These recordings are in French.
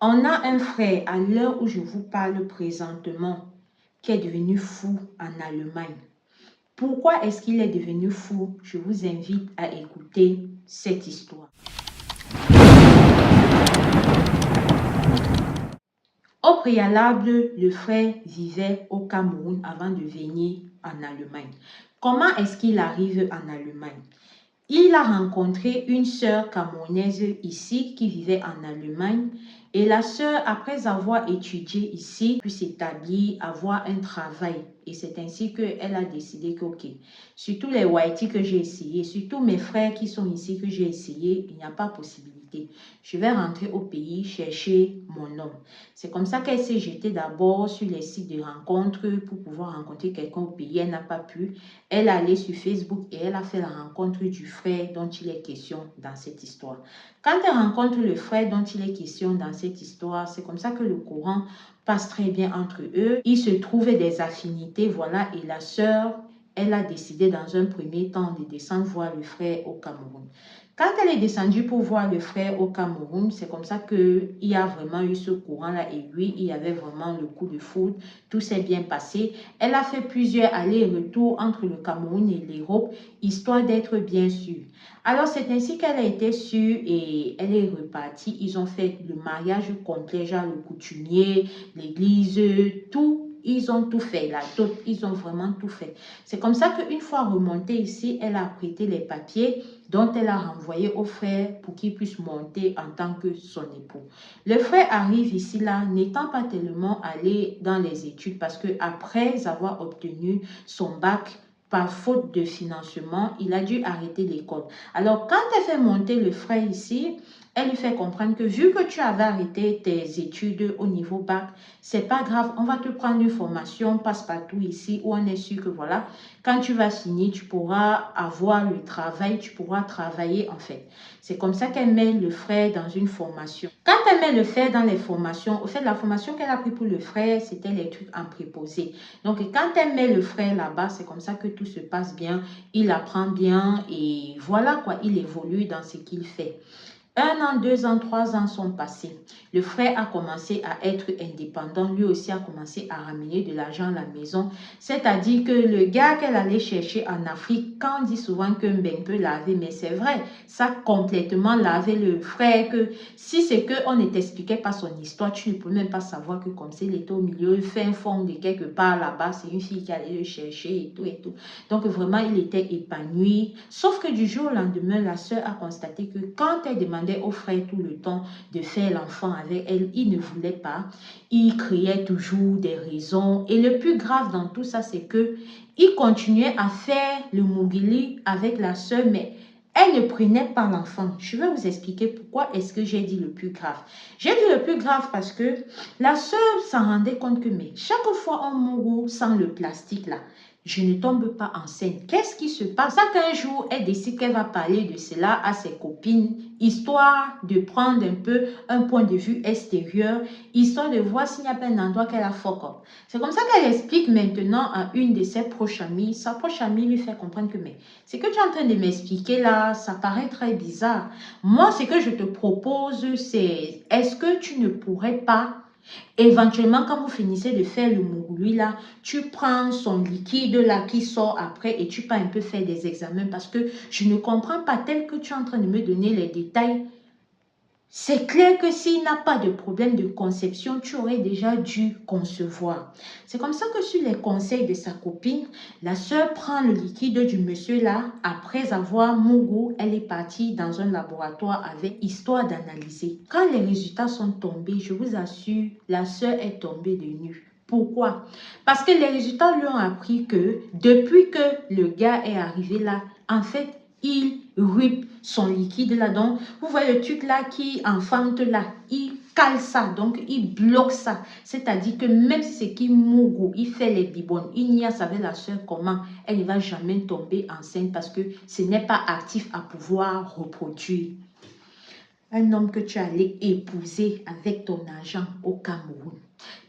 On a un frère à l'heure où je vous parle présentement qui est devenu fou en Allemagne. Pourquoi est-ce qu'il est devenu fou? Je vous invite à écouter cette histoire. Au préalable, le frère vivait au Cameroun avant de venir en Allemagne. Comment est-ce qu'il arrive en Allemagne? Il a rencontré une sœur camerounaise ici qui vivait en Allemagne et la sœur, après avoir étudié ici, puis s'établir, avoir un travail. Et c'est ainsi qu'elle a décidé que, ok, surtout les Whiteys que j'ai essayé, surtout mes frères qui sont ici que j'ai essayé, il n'y a pas possibilité. Je vais rentrer au pays chercher mon homme. C'est comme ça qu'elle s'est jetée d'abord sur les sites de rencontres pour pouvoir rencontrer quelqu'un au pays. Elle n'a pas pu. Elle est allée sur Facebook et elle a fait la rencontre du frère dont il est question dans cette histoire. Quand elle rencontre le frère dont il est question dans cette histoire, c'est comme ça que le courant passe très bien entre eux. Il se trouve des affinités, voilà, et la sœur, elle a décidé dans un premier temps de descendre voir le frère au Cameroun. Quand elle est descendue pour voir le frère au Cameroun, c'est comme ça qu'il y a vraiment eu ce courant-là et lui, il y avait vraiment le coup de foudre. Tout s'est bien passé. Elle a fait plusieurs allers-retours entre le Cameroun et l'Europe, histoire d'être bien sûre. Alors, c'est ainsi qu'elle a été sûre et elle est repartie. Ils ont fait le mariage complet, genre le coutumier, l'église, tout. Ils ont tout fait, la dot, ils ont vraiment tout fait. C'est comme ça qu'une fois remontée ici, elle a prêté les papiers dont elle a renvoyé au frère pour qu'il puisse monter en tant que son époux. Le frère arrive ici là, n'étant pas tellement allé dans les études parce que après avoir obtenu son bac, par faute de financement, il a dû arrêter l'école. Alors, quand elle fait monter le frère ici, elle lui fait comprendre que vu que tu avais arrêté tes études au niveau bac, c'est pas grave, on va te prendre une formation passe-partout ici où on est sûr que voilà, quand tu vas finir, tu pourras avoir le travail, tu pourras travailler en fait. C'est comme ça qu'elle met le frère dans une formation. Quand elle met le frère dans les formations, au fait, la formation qu'elle a pris pour le frère, c'était les trucs en préposé. Donc, quand elle met le frère là-bas, c'est comme ça que tout se passe bien. Il apprend bien et voilà quoi, il évolue dans ce qu'il fait. 1 an, 2 ans, 3 ans sont passés. Le frère a commencé à être indépendant. Lui aussi a commencé à ramener de l'argent à la maison. C'est-à-dire que le gars qu'elle allait chercher en Afrique, quand on dit souvent qu'un bain peut laver, mais c'est vrai, ça a complètement lavé le frère. Que si c'est qu'on ne t'expliquait pas son histoire, tu ne peux même pas savoir que comme s'il était au milieu, fin fond de quelque part là-bas, c'est une fille qui allait le chercher et tout et tout. Donc vraiment, il était épanoui. Sauf que du jour au lendemain, la sœur a constaté que quand elle demandait au frère tout le temps de faire l'enfant avec elle, il ne voulait pas. Il criait toujours des raisons. Et le plus grave dans tout ça, c'est que il continuait à faire le mougili avec la sœur, mais elle ne prenait pas l'enfant. Je vais vous expliquer pourquoi est-ce que j'ai dit le plus grave. J'ai dit le plus grave parce que la sœur s'en rendait compte que mais chaque fois on mourut sans le plastique là, je ne tombe pas enceinte. Qu'est-ce qui se passe? Ça qu'un jour, elle décide qu'elle va parler de cela à ses copines, histoire de prendre un peu un point de vue extérieur, histoire de voir s'il n'y a pas un endroit qu'elle a fuck up. C'est comme ça qu'elle explique maintenant à une de ses proches amies. Sa proche amie lui fait comprendre que mais ce que tu es en train de m'expliquer là, ça paraît très bizarre. Moi, ce que je te propose, c'est est-ce que tu ne pourrais pas éventuellement, quand vous finissez de faire le mougouloui là, tu prends son liquide là qui sort après et tu peux un peu faire des examens parce que je ne comprends pas tel que tu es en train de me donner les détails. C'est clair que s'il n'a pas de problème de conception, tu aurais déjà dû concevoir. C'est comme ça que sur les conseils de sa copine, la sœur prend le liquide du monsieur là. Après avoir mougou, elle est partie dans un laboratoire avec histoire d'analyser. Quand les résultats sont tombés, je vous assure, la sœur est tombée de nu. Pourquoi? Parce que les résultats lui ont appris que depuis que le gars est arrivé là, en fait, il rip son liquide là. Donc, vous voyez le truc là qui enfante là, il cale ça, donc il bloque ça. C'est-à-dire que même si c'est qui mougou, il fait les bibonnes, il n'y a avec la soeur comment, elle ne va jamais tomber enceinte parce que ce n'est pas actif à pouvoir reproduire. Un homme que tu allais épouser avec ton argent au Cameroun.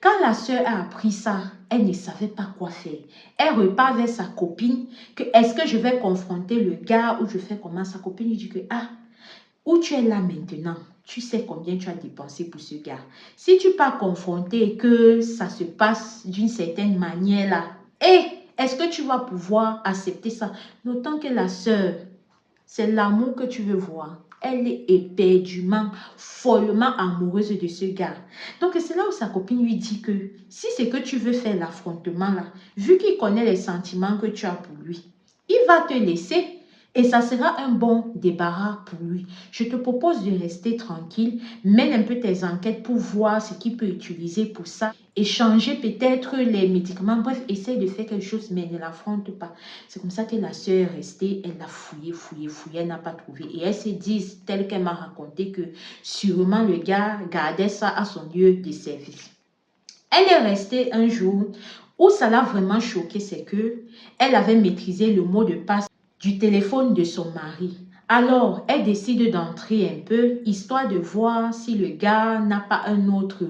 Quand la sœur a appris ça, elle ne savait pas quoi faire. Elle repart vers sa copine que est-ce que je vais confronter le gars ou je fais comment? Sa copine lui dit que ah, où tu es là maintenant? tu sais combien tu as dépensé pour ce gars. Si tu pas confronté que ça se passe d'une certaine manière là, est-ce que tu vas pouvoir accepter ça? D'autant que la sœur, c'est l'amour que tu veux voir. Elle est éperdument, follement amoureuse de ce gars. Donc, c'est là où sa copine lui dit que si c'est que tu veux faire l'affrontement là, vu qu'il connaît les sentiments que tu as pour lui, il va te laisser et ça sera un bon débarras pour lui. Je te propose de rester tranquille, mène un peu tes enquêtes pour voir ce qu'il peut utiliser pour ça, échanger peut-être les médicaments, bref, essaye de faire quelque chose, mais ne l'affronte pas. C'est comme ça que la sœur est restée, elle a fouillé, elle n'a pas trouvé. Et elle se dit, telle qu'elle m'a raconté, que sûrement le gars gardait ça à son lieu de service. Elle est restée un jour où ça l'a vraiment choqué, c'est que elle avait maîtrisé le mot de passe du téléphone de son mari. Alors, elle décide d'entrer un peu, histoire de voir si le gars n'a pas un autre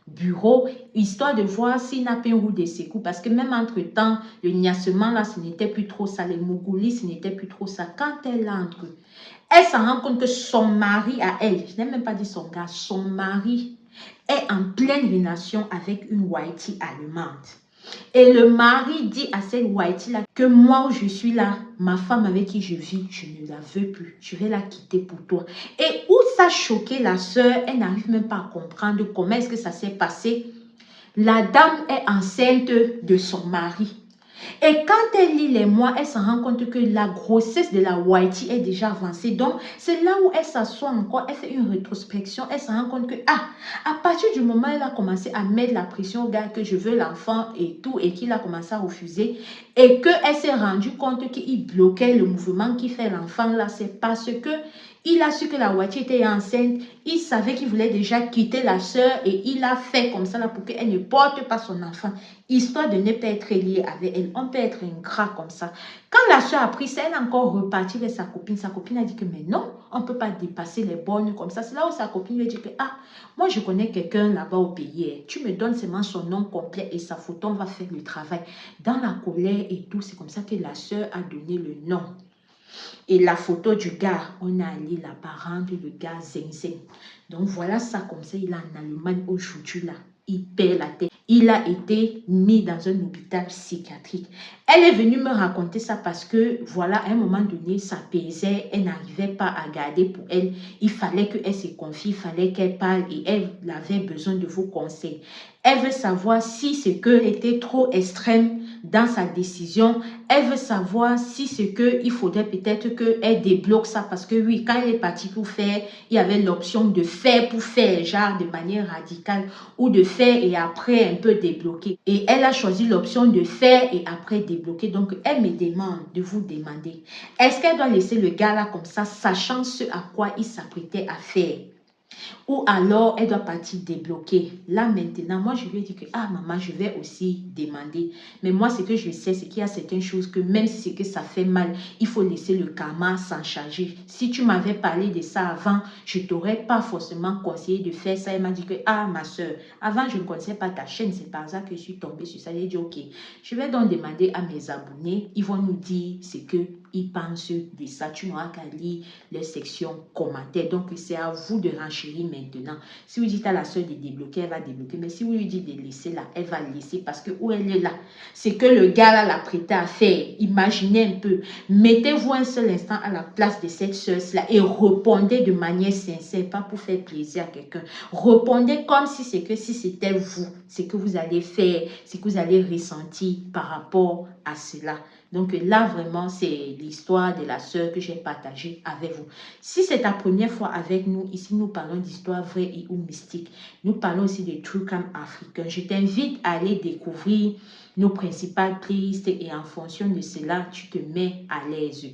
bureau, histoire de voir s'il n'a pas une roue de secours. Parce que même entre-temps, le niassement là, ce n'était plus trop ça. Les mougoulis, ce n'était plus trop ça. Quand elle entre, elle s'en rend compte que son mari à elle, je n'ai même pas dit son gars, son mari est en pleine relation avec une whitey allemande. Et le mari dit à cette whitey-là que moi où je suis là, ma femme avec qui je vis, je ne la veux plus. Je vais la quitter pour toi. Et où ça choquait la sœur, elle n'arrive même pas à comprendre comment est-ce que ça s'est passé. La dame est enceinte de son mari. Et quand elle lit les mois, elle se rend compte que la grossesse de la whitey est déjà avancée. Donc, c'est là où elle s'assoit encore, elle fait une rétrospection, elle se rend compte que, à partir du moment où elle a commencé à mettre la pression au gars que je veux l'enfant et tout, et qu'il a commencé à refuser, et qu'elle s'est rendue compte qu'il bloquait le mouvement qui fait l'enfant là, c'est parce que il a su que la whitey était enceinte, il savait qu'il voulait déjà quitter la sœur et il a fait comme ça là pour qu'elle ne porte pas son enfant, histoire de ne pas être liée avec elle. On peut être ingrat comme ça. Quand la soeur a pris ça, elle a encore reparti avec sa copine. Sa copine a dit que mais non, on ne peut pas dépasser les bornes comme ça. C'est là où sa copine lui a dit que moi je connais quelqu'un là-bas au pays. Tu me donnes seulement son nom complet et sa photo, on va faire le travail. Dans la colère et tout, c'est comme ça que la soeur a donné le nom. Et la photo du gars, on a allé la parente, le gars Zen. Donc voilà ça comme ça, il est en Allemagne aujourd'hui là. Il perd la tête. Il a été mis dans un hôpital psychiatrique. Elle est venue me raconter ça parce que, voilà, à un moment donné, ça pesait. Elle n'arrivait pas à garder pour elle. Il fallait qu'elle se confie, il fallait qu'elle parle et elle avait besoin de vos conseils. Elle veut savoir si ce qu'elle était trop extrême dans sa décision. Elle veut savoir si ce qu'il faudrait peut-être qu'elle débloque ça. Parce que oui, quand elle est partie pour faire, il y avait l'option de faire pour faire, genre de manière radicale, ou de faire et après un peu débloquer. Et elle a choisi l'option de faire et après débloquer. Donc, elle me demande de vous demander, est-ce qu'elle doit laisser le gars là comme ça, sachant ce à quoi il s'apprêtait à faire? Ou alors, elle doit partir débloquer. Là, maintenant, moi, je lui ai dit que, maman, je vais aussi demander. Mais moi, ce que je sais, c'est qu'il y a certaines choses que, même si c'est que ça fait mal, il faut laisser le karma s'en charger. Si tu m'avais parlé de ça avant, je ne t'aurais pas forcément conseillé de faire ça. Elle m'a dit que, ma soeur, avant, je ne connaissais pas ta chaîne. C'est par ça que je suis tombée sur ça. J'ai dit, ok, je vais donc demander à mes abonnés. Ils vont nous dire ce qu'ils pensent de ça. Tu n'auras qu'à lire les sections commentaires. Donc, c'est à vous de renchérir maintenant. Si vous dites à la soeur de débloquer, elle va débloquer. Mais si vous lui dites de laisser là, elle va laisser parce que où elle est là, c'est que le gars là l'a prêté à faire. Imaginez un peu. Mettez-vous un seul instant à la place de cette soeur-là et répondez de manière sincère, pas pour faire plaisir à quelqu'un. Répondez comme si c'est que si c'était vous, c'est que vous allez faire, c'est que vous allez ressentir par rapport à cela. Donc là, vraiment, c'est l'histoire de la sœur que j'ai partagée avec vous. Si c'est ta première fois avec nous, ici, nous parlons d'histoire vraie et ou mystique. Nous parlons aussi de True Crime africain. Je t'invite à aller découvrir nos principales pistes et en fonction de cela, tu te mets à l'aise.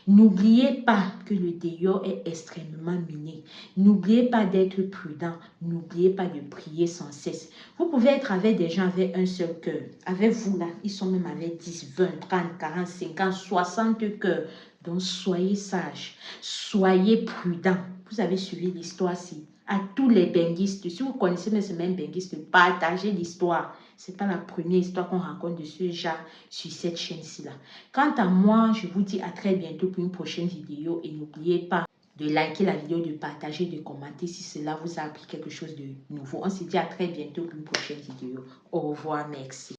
N'oubliez pas que le dehors est extrêmement miné. N'oubliez pas d'être prudent. N'oubliez pas de prier sans cesse. Vous pouvez être avec des gens avec un seul cœur. Avec vous là, ils sont même avec 10, 20, 30, 40, 50, 60 cœurs. Donc soyez sages, soyez prudents. Vous avez suivi l'histoire-ci. À tous les benguistes, si vous connaissez même ce même benguiste, partagez l'histoire. Ce n'est pas la première histoire qu'on rencontre de ce genre sur cette chaîne-ci là. Quant à moi, je vous dis à très bientôt pour une prochaine vidéo et n'oubliez pas de liker la vidéo, de partager, de commenter si cela vous a appris quelque chose de nouveau. On se dit à très bientôt pour une prochaine vidéo. Au revoir, merci.